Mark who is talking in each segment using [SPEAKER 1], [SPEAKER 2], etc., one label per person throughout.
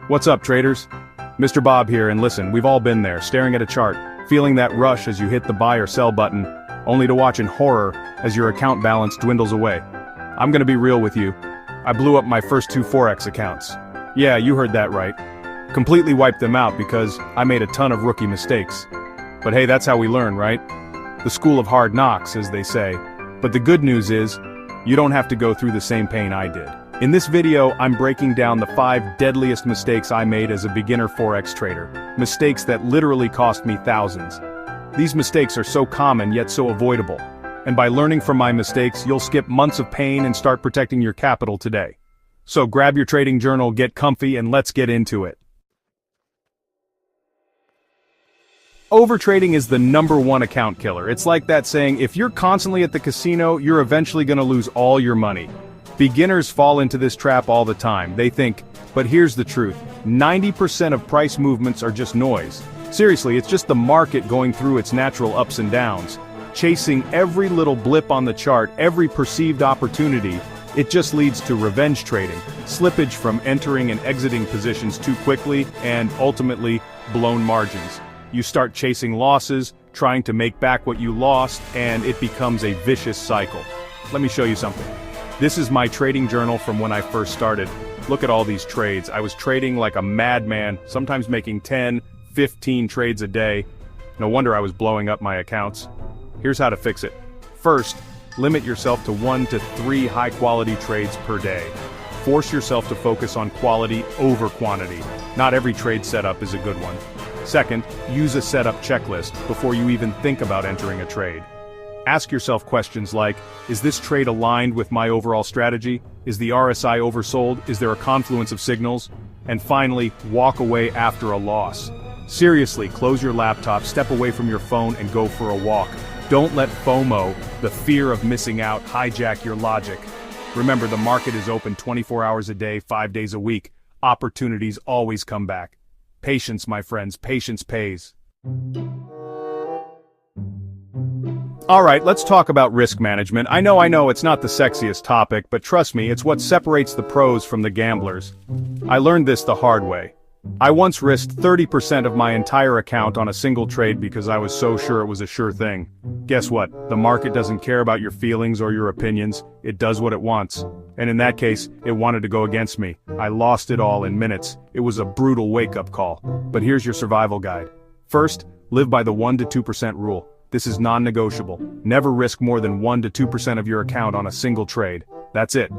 [SPEAKER 1] What's up, traders? Mr. Bob here, and listen, we've all been there, staring at a chart, feeling that rush as you hit the buy or sell button, only to watch in horror as your account balance dwindles away. I'm gonna be real with you. I blew up my first 2 Forex accounts. Yeah, you heard that right. Completely wiped them out because I made a ton of rookie mistakes. But hey, that's how we learn, right? The school of hard knocks, as they say. But the good news is, you don't have to go through the same pain I did. In this video, I'm breaking down the 5 deadliest mistakes I made as a beginner Forex trader. Mistakes that literally cost me thousands. These mistakes are so common yet so avoidable. And by learning from my mistakes, you'll skip months of pain and start protecting your capital today. So grab your trading journal, get comfy, and let's get into it. Overtrading is the #1 account killer. It's like that saying, if you're constantly at the casino, you're eventually gonna lose all your money. Beginners fall into this trap all the time. They think, but here's the truth, 90% of price movements are just noise. Seriously, it's just the market going through its natural ups and downs. Chasing every little blip on the chart, every perceived opportunity, it just leads to revenge trading, slippage from entering and exiting positions too quickly, and ultimately, blown margins. You start chasing losses, trying to make back what you lost, and it becomes a vicious cycle. Let me show you something. This is my trading journal from when I first started. Look at all these trades. I was trading like a madman, sometimes making 10, 15 trades a day. No wonder I was blowing up my accounts. Here's how to fix it. First, limit yourself to 1 to 3 high-quality trades per day. Force yourself to focus on quality over quantity. Not every trade setup is a good one. Second, use a setup checklist before you even think about entering a trade. Ask yourself questions like, is this trade aligned with my overall strategy? Is the RSI oversold? Is there a confluence of signals? And finally, walk away after a loss. Seriously, close your laptop, step away from your phone, and go for a walk. Don't let FOMO, the fear of missing out, hijack your logic. Remember, the market is open 24 hours a day, 5 days a week. Opportunities always come back. Patience, my friends, patience pays. Alright, let's talk about risk management. I know, it's not the sexiest topic, but trust me, it's what separates the pros from the gamblers. I learned this the hard way. I once risked 30% of my entire account on a single trade because I was so sure it was a sure thing. Guess what? The market doesn't care about your feelings or your opinions, it does what it wants. And in that case, it wanted to go against me. I lost it all in minutes. It was a brutal wake-up call. But here's your survival guide. First, live by the 1 to 2% rule. This is non-negotiable. Never risk more than 1 to 2% of your account on a single trade. That's it.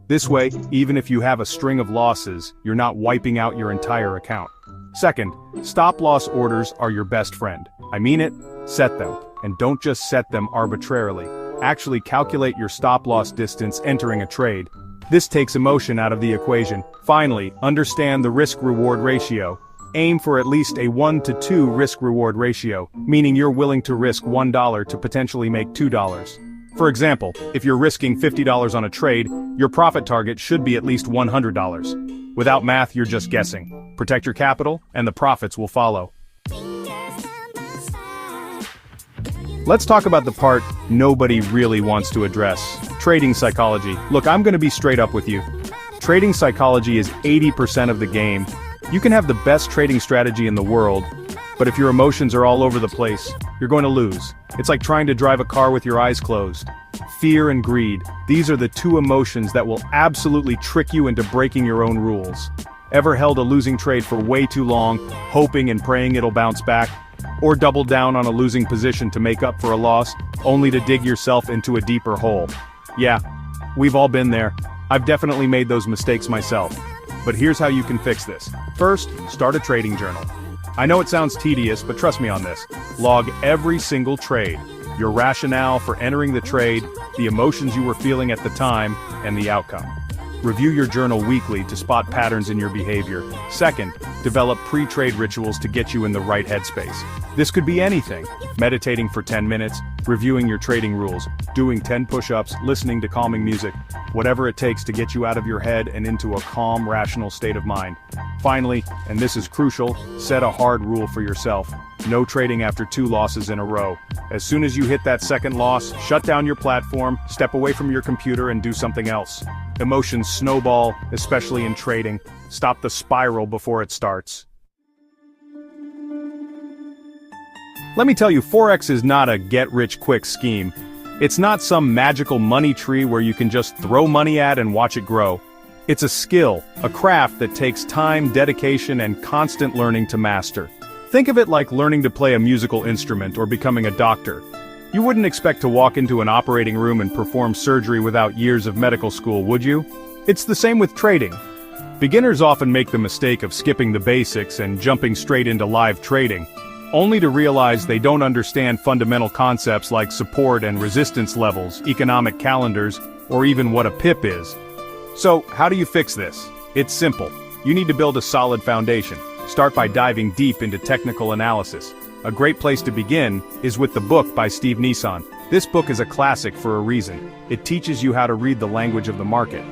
[SPEAKER 1] This way, even if you have a string of losses, you're not wiping out your entire account. Second, stop-loss orders are your best friend. I mean it, set them. And don't just set them arbitrarily. Actually calculate your stop-loss distance entering a trade. This takes emotion out of the equation. Finally, understand the risk-reward ratio. Aim for at least a 1 to 2 risk-reward ratio, meaning you're willing to risk $1 to potentially make $2. For example, if you're risking $50 on a trade, your profit target should be at least $100. Without math, you're just guessing. Protect your capital, and the profits will follow. Let's talk about the part nobody really wants to address. Trading psychology. Look, I'm gonna be straight up with you. Trading psychology is 80% of the game. You can have the best trading strategy in the world, but if your emotions are all over the place, you're going to lose. It's like trying to drive a car with your eyes closed. Fear and greed, these are the 2 emotions that will absolutely trick you into breaking your own rules. Ever held a losing trade for way too long, hoping and praying it'll bounce back? Or doubled down on a losing position to make up for a loss, only to dig yourself into a deeper hole? Yeah, we've all been there. I've definitely made those mistakes myself. But here's how you can fix this. First, start a trading journal. I know it sounds tedious, but trust me on this. Log every single trade, your rationale for entering the trade, the emotions you were feeling at the time, and the outcome. Review your journal weekly to spot patterns in your behavior. Second, develop pre-trade rituals to get you in the right headspace. This could be anything. Meditating for 10 minutes, reviewing your trading rules, doing 10 push-ups, listening to calming music. Whatever it takes to get you out of your head and into a calm, rational state of mind. Finally, and this is crucial, set a hard rule for yourself. No trading after 2 losses in a row. As soon as you hit that second loss, shut down your platform, step away from your computer and do something else. Emotions snowball, especially in trading. Stop the spiral before it starts. Let me tell you, Forex is not a get-rich-quick scheme. It's not some magical money tree where you can just throw money at and watch it grow. It's a skill, a craft that takes time, dedication, and constant learning to master. Think of it like learning to play a musical instrument or becoming a doctor. You wouldn't expect to walk into an operating room and perform surgery without years of medical school, would you? It's the same with trading. Beginners often make the mistake of skipping the basics and jumping straight into live trading, only to realize they don't understand fundamental concepts like support and resistance levels, economic calendars, or even what a pip is. So, how do you fix this? It's simple. You need to build a solid foundation. Start by diving deep into technical analysis. A great place to begin is with the book by Steve Nissan. This book is a classic for a reason. It teaches you how to read the language of the market.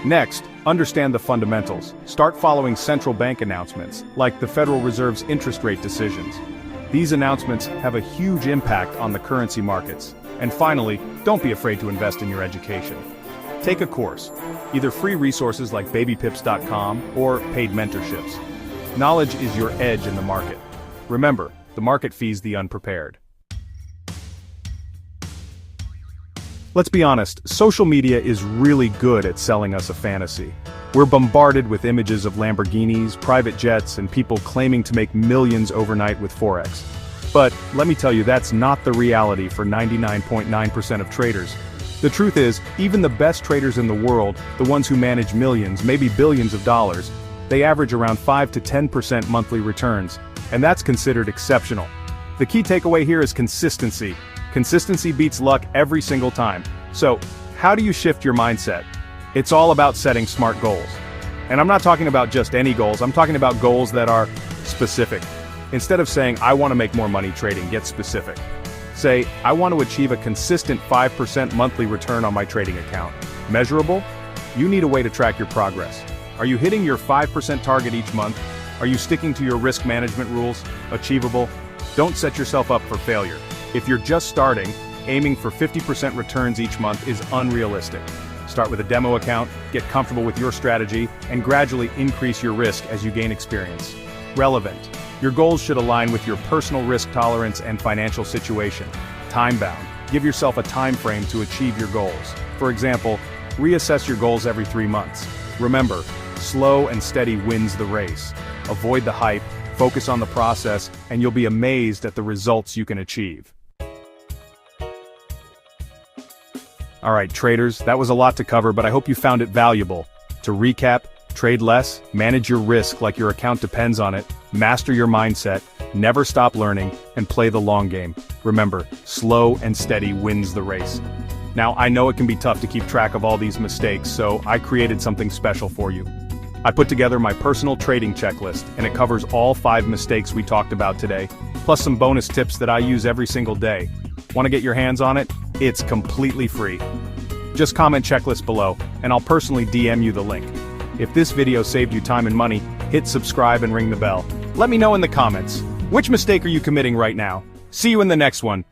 [SPEAKER 1] Next, understand the fundamentals. Start following central bank announcements, like the Federal Reserve's interest rate decisions. These announcements have a huge impact on the currency markets. And finally, don't be afraid to invest in your education. Take a course, either free resources like babypips.com or paid mentorships. Knowledge is your edge in the market. Remember, the market feeds the unprepared. Let's be honest, social media is really good at selling us a fantasy. We're bombarded with images of Lamborghinis, private jets, and people claiming to make millions overnight with Forex. But let me tell you, that's not the reality for 99.9% of traders. The truth is, even the best traders in the world, the ones who manage millions, maybe billions of dollars, they average around 5 to 10% monthly returns, and that's considered exceptional. The key takeaway here is consistency. Consistency beats luck every single time. So, how do you shift your mindset? It's all about setting smart goals. And I'm not talking about just any goals, I'm talking about goals that are specific. Instead of saying, I want to make more money trading, get specific. Say, I want to achieve a consistent 5% monthly return on my trading account. Measurable? You need a way to track your progress. Are you hitting your 5% target each month? Are you sticking to your risk management rules? Achievable? Don't set yourself up for failure. If you're just starting, aiming for 50% returns each month is unrealistic. Start with a demo account, get comfortable with your strategy, and gradually increase your risk as you gain experience. Relevant. Your goals should align with your personal risk tolerance and financial situation. Time-bound. Give yourself a time frame to achieve your goals. For example, reassess your goals every 3 months. Remember, slow and steady wins the race. Avoid the hype, focus on the process, and you'll be amazed at the results you can achieve. Alright traders, that was a lot to cover, but I hope you found it valuable. To recap, trade less, manage your risk like your account depends on it, master your mindset, never stop learning, and play the long game. Remember, slow and steady wins the race. Now, I know it can be tough to keep track of all these mistakes, so I created something special for you. I put together my personal trading checklist, and it covers all 5 mistakes we talked about today, plus some bonus tips that I use every single day. Want to get your hands on it? It's completely free. Just comment checklist below, and I'll personally DM you the link. If this video saved you time and money, hit subscribe and ring the bell. Let me know in the comments, which mistake are you committing right now? See you in the next one.